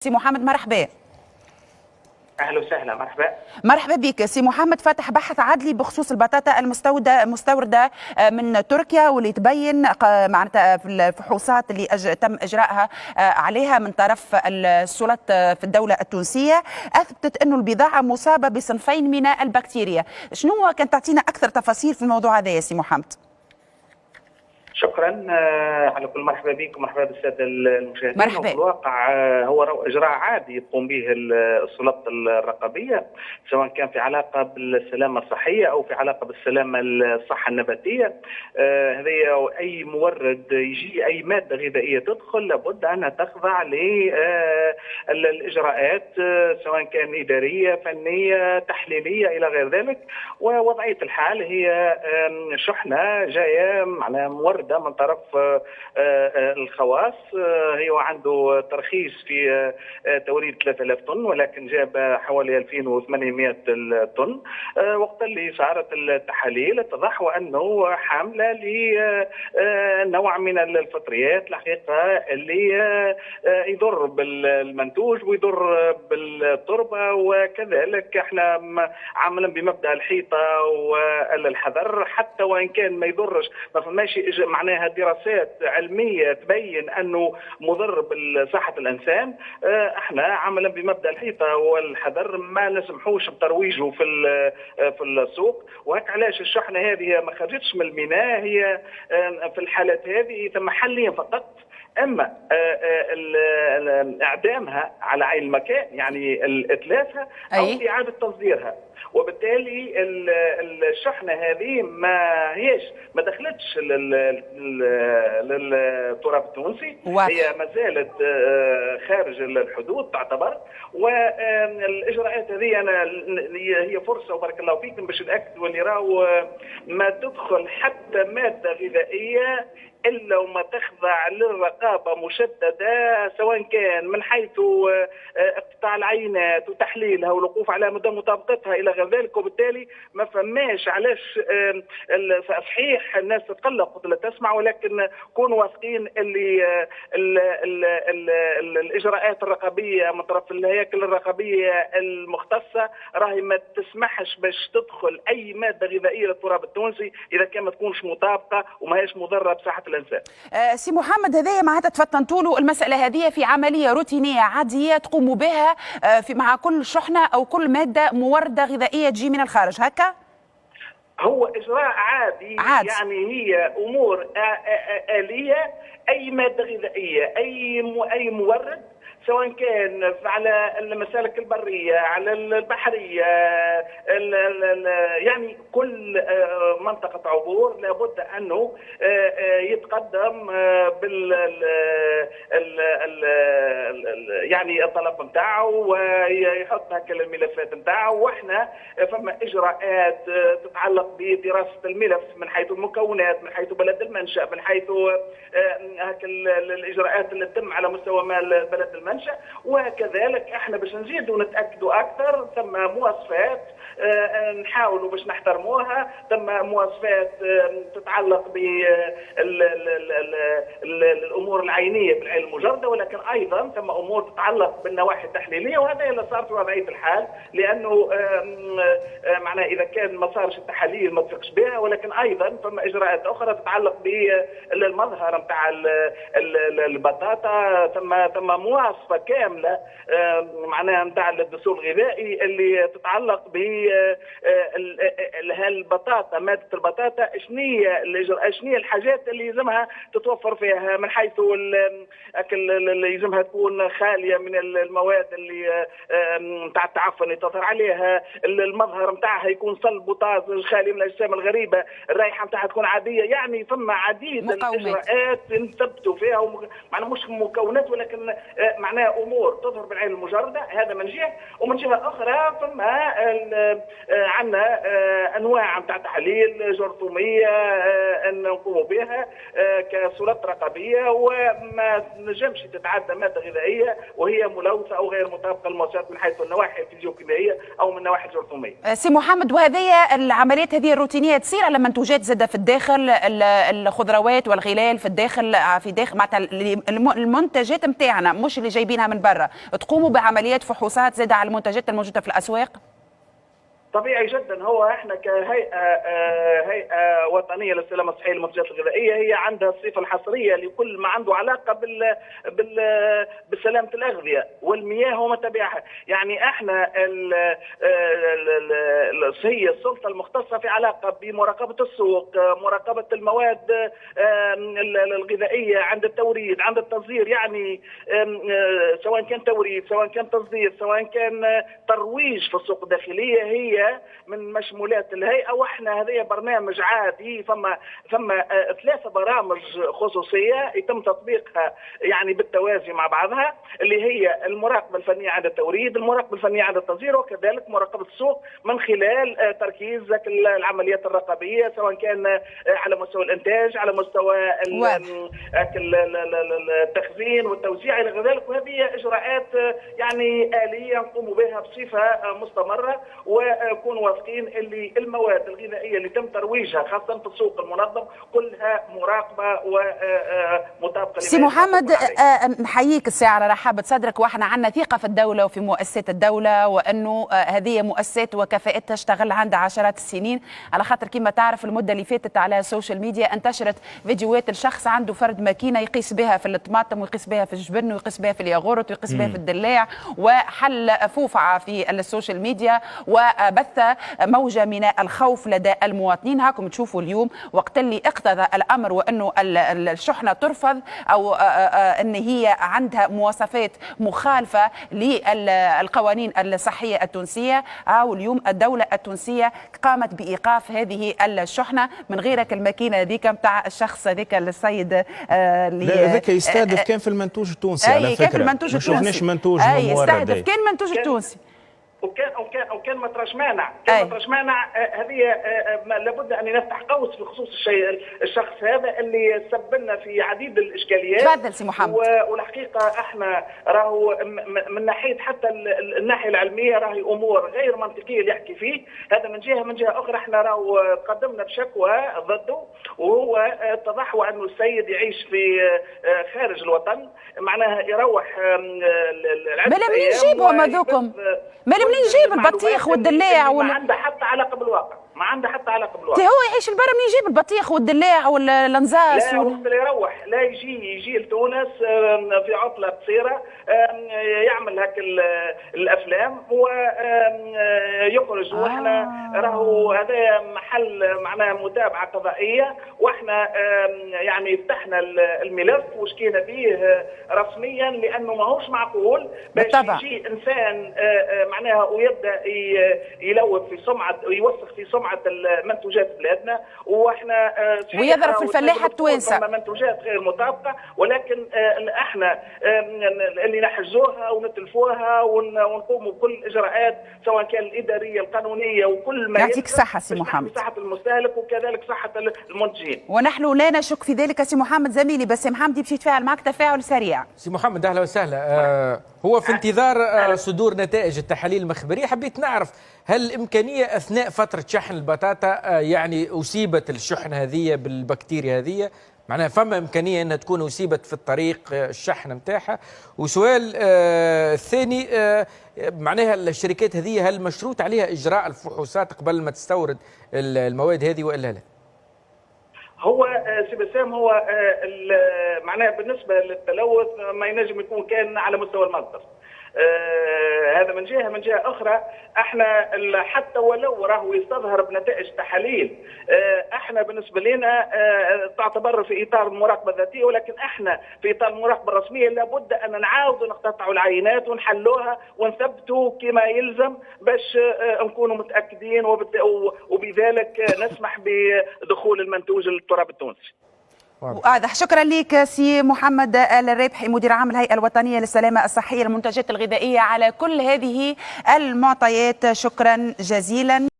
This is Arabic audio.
سي محمد مرحبا. اهلا وسهلا. مرحبا بك سي محمد. فتح بحث عدلي بخصوص البطاطا المستورده من تركيا، واللي تبين معناتها في الفحوصات اللي تم اجراءها عليها من طرف السلطات في الدوله التونسيه اثبتت انه البضاعه مصابه بصنفين من البكتيريا. شنو كان تعطينا اكثر تفاصيل في الموضوع هذا يا سي محمد؟ شكرا على كل. مرحبا بكم ومرحبا بالساده المشاهدين. مرحبا. في الواقع هو اجراء عادي يقوم به السلطات الرقابيه، سواء كان في علاقه بالسلامه الصحيه او في علاقه بالسلامه الصحه النباتيه. هذه اي مورد يجي اي ماده غذائيه تدخل لابد انها تخضع للاجراءات، سواء كان اداريه فنيه تحليليه الى غير ذلك. ووضعيه الحال هي شحنه جايه معناها مورده من طرف الخواص. هو عنده ترخيص في توريد 3000 طن، ولكن جاب حوالي 2800 طن. وقت اللي صارت التحاليل اتضح وانه حامله لنوع من الفطريات الحقيقه اللي يضر بالمنتوج ويضر بالتربه. وكذلك احنا عاملا بمبدا الحيطه والحذر، حتى وان كان ما يضرش، ما فماش معناها دراسات علميه تبين انه مضر بصحه الانسان. احنا عملا بمبدا الحيطه والحذر ما نسمحوش بترويجه في السوق. وهك علاش الشحنه هذه ما خرجتش من الميناء، هي في الحالات هذه تم حليا فقط، اما اعدامها على عين المكان يعني اتلافها او اعاده تصديرها. وبالتالي الشحنه هذه ما دخلتش للتراب التونسي، هي ما زالت خارج الحدود تعتبر. والاجراءات هذه هي فرصه وبارك الله فيكم باش ناكدوا اللي راهو ما تدخل حتى ماده غذائيه الا وما تخضع للرقابه مشدده، سواء كان من حيث اقتطاع العينات وتحليلها والوقوف على مدى مطابقتها الى غير ذلك. وبالتالي ما فماش علاش صحيح الناس تتقلق ولا تسمع، ولكن كونوا واثقين اللي الاجراءات الرقابيه من طرف الهياكل الرقابيه المختصه راهي ما تسمحش باش تدخل اي ماده غذائيه للتراب التونسي اذا كان ما تكونش مطابقه وما هيش مضره بصحه الانسان. سي محمد، هذايا معناتها تفطنتوا له المساله هذه في عمليه روتينيه عاديه تقوموا بها مع كل شحنه او كل ماده مورده غذائيه تجي من الخارج هكا؟ هو اجراء عادي. يعني هي امور آلية. اي ماده غذائيه اي مورد، سواء كان على المسالك البريه على البحريه، يعني كل منطقه عبور لابد انه يتقدم بال يعني الطلب نتاعه ويحط هكا الملفات نتاعه. واحنا فما اجراءات تتعلق بدراسه الملف من حيث المكونات، من حيث بلد المنشا، من حيث هكا الاجراءات اللي تتم على مستوى بلد المنشا. وكذلك احنا باش نزيدوا نتاكدوا اكثر ثم مواصفات نحاولوا باش نحترموها، ثم مواصفات تتعلق بالامور العينيه بالعين المجرده، ولكن ايضا ثم امور تتعلق بالنواحي التحليليه. وهذا اللي صار في وضعيه الحال، لانه معناه اذا كان ما صارش التحاليل ما تثقش بها، ولكن ايضا ثم اجراءات اخرى تتعلق بالمظهر نتاع البطاطا. ثم مواصفه كامله معناها نتاع الدستور الغذائي اللي تتعلق ب هالبطاطا، ماده البطاطا شنو هي الحاجات اللي يلزمها تتوفر فيها، من حيث اللي يلزمها تكون خاليه من المواد اللي نتاع التعفن اللي تظهر عليها، المظهر نتاعها يكون صلب وطازج خالي من الاجسام الغريبه، الرائحه نتاعها تكون عاديه. يعني ثم عديد الاجراءات نثبتوا فيها، معناها مش مكونات ولكن معناها امور تظهر بالعين المجرده. هذا من جهه، ومن جهه اخرى ثم عندنا انواع نتاع تحاليل جرثوميه نقوموا بها كسلطات رقابيه، وما نجمش تتعدى ماده غذائيه وهي ملوثه او غير مطابقه للمواصفات من حيث النواحي الفيزيوكيميائيه او من النواحي الجرثوميه. سي محمد، وهذه العمليات هذه الروتينيه تصير على منتوجات زاده في الداخل، الخضروات والغلال في الداخل معناتها المنتجات نتاعنا، مش اللي جاي جايبينها من برا، تقوموا بعمليات فحوصات زادة على المنتجات الموجودة في الأسواق؟ طبيعي جدا. هو احنا هيئه وطنيه للسلامه الصحيه للمنتجات الغذائيه، هي عندها الصفه الحصريه لكل ما عنده علاقه بسلامه الاغذيه والمياه وما تبعها. يعني احنا هي السلطه المختصه في علاقه بمراقبه السوق، مراقبه المواد الغذائيه عند التوريد عند التصدير، يعني سواء كان توريد سواء كان تصدير سواء كان ترويج في السوق الداخليه، هي من مشمولات الهيئه. واحنا هذا برنامج عادي، ثم 3 برامج خصوصيه يتم تطبيقها يعني بالتوازي مع بعضها، اللي هي المراقبه الفنيه عند التوريد، المراقبه الفنيه عند التصدير، وكذلك مراقبه السوق من خلال تركيز العمليات الرقابيه، سواء كان على مستوى الانتاج، على مستوى التخزين والتوزيع الى غير ذلك. وهذه اجراءات يعني اليه نقوم بها بصفه مستمره، ويكون واثقين اللي المواد الغذائيه اللي تم ترويجها خاصه في السوق المنظم كلها مراقبه ومطابقه. سي محمد، نحييك الساعه على رحابه صدرك، واحنا عندنا ثقه في الدوله وفي مؤسسات الدوله، وانه هذه مؤسسات وكفاءتها اشتغل عندها عشرات السنين، على خاطر كما تعرف المده اللي فاتت على السوشيال ميديا انتشرت فيديوهات الشخص عنده فرد ماكينه يقيس بها في الطماطم ويقيس بها في الجبن ويقيس بها في الياغورت ويقيس بها في الدلاع، وحل فوفعه في السوشيال ميديا وبث موجه من الخوف لدى المواطنين. هاكم تشوفوا اليوم وقت اللي اقتضى الامر وانه الشحنه ترفض او ان هي عندها مواصفات مخالفه للقوانين الصحيه التونسيه، او اليوم الدوله التونسيه قامت بايقاف هذه الشحنه من غيرك الماكينه هذيك نتاع الشخص هذاك السيد اللي هذاك يستهدف كان في المنتوج التونسي على فكره، كان في المنتوج التونسي، ما شفناش منتوج يستهدف كان المنتوج التونسي وكان مطرش مانع، مطرش مانع. هذه لابد ان نفتح قوس في خصوص الشخص هذا اللي سبب لنا في عديد الاشكاليات. تفضل سي محمد. والحقيقه احنا راهو من ناحيه حتى الناحيه العلميه راهي امور غير منطقيه اللي يحكي فيه هذا. من جهه اخرى احنا راهو قدمنا بشكوى ضده، وهو اتضح انه السيد يعيش في خارج الوطن، معناها يروح بلا منين نجيبهم هذوكم؟ بلا منين نجيب البطيخ والدلاع ما عنده حتى علاقه بالواقع، ما عنده حتى علاقه بالواقع. هو يعيش البرا منين يجيب البطيخ والدلاع والنزاس؟ لا وقت اللي يروح لا يجي لتونس في عطله قصيره يعمل هاك الافلام ويخرج. واحنا راهو هذا محل معناها متابعه قضائيه، واحنا يعني فتحنا الملف وشكينا به رسميا، لانه ماهوش معقول باش يجي انسان معناها ويبدا يلوث في سمعه ويوسخ في سمعه منتوجات بلادنا، واحنا ويضرب في الفلاحه التوانسه منتوجات غير مطابقه. ولكن احنا اللي نحجوها ونتلفوها ونقوموا بكل الاجراءات سواء كان الاداريه القانونيه وكل ما يعطيك صحه سي محمد، صحه المستهلك وكذلك صحه المنتجين. ونحن لا نشك في ذلك سي محمد. زميلي باسم حمدي باش يتفاعل معك تفاعل سريع. سي محمد اهلا وسهلا. هو في انتظار صدور نتائج التحاليل المخبريه، حبيت نعرف هل الامكانيه اثناء فتره شحن البطاطا يعني اصيبت الشحنه هذه بالبكتيريا هذه؟ معناها فما امكانيه انها تكون اصيبت في الطريق الشحن نتاعها؟ وسؤال الثاني معناها الشركات هذه هل مشروط عليها اجراء الفحوصات قبل ما تستورد المواد هذه والا لا؟ هو سي بسام هو معناها بالنسبه للتلوث ما ينجم يكون كان على مستوى المصدر. هذا من جهه اخرى احنا حتى ولو راهو يستظهر بنتائج تحاليل احنا بالنسبه لنا تعتبر في اطار المراقبه الذاتيه، ولكن احنا في اطار المراقبه الرسميه لابد ان نعاودوا نقتطعوا العينات ونحلوها ونثبتوا كما يلزم باش نكونوا متاكدين، وبذلك نسمح بدخول المنتوج للتراب التونسي. واضح. شكرا لك سي محمد الرابحي مدير عام الهيئة الوطنية للسلامة الصحية للمنتجات الغذائية على كل هذه المعطيات، شكرا جزيلا.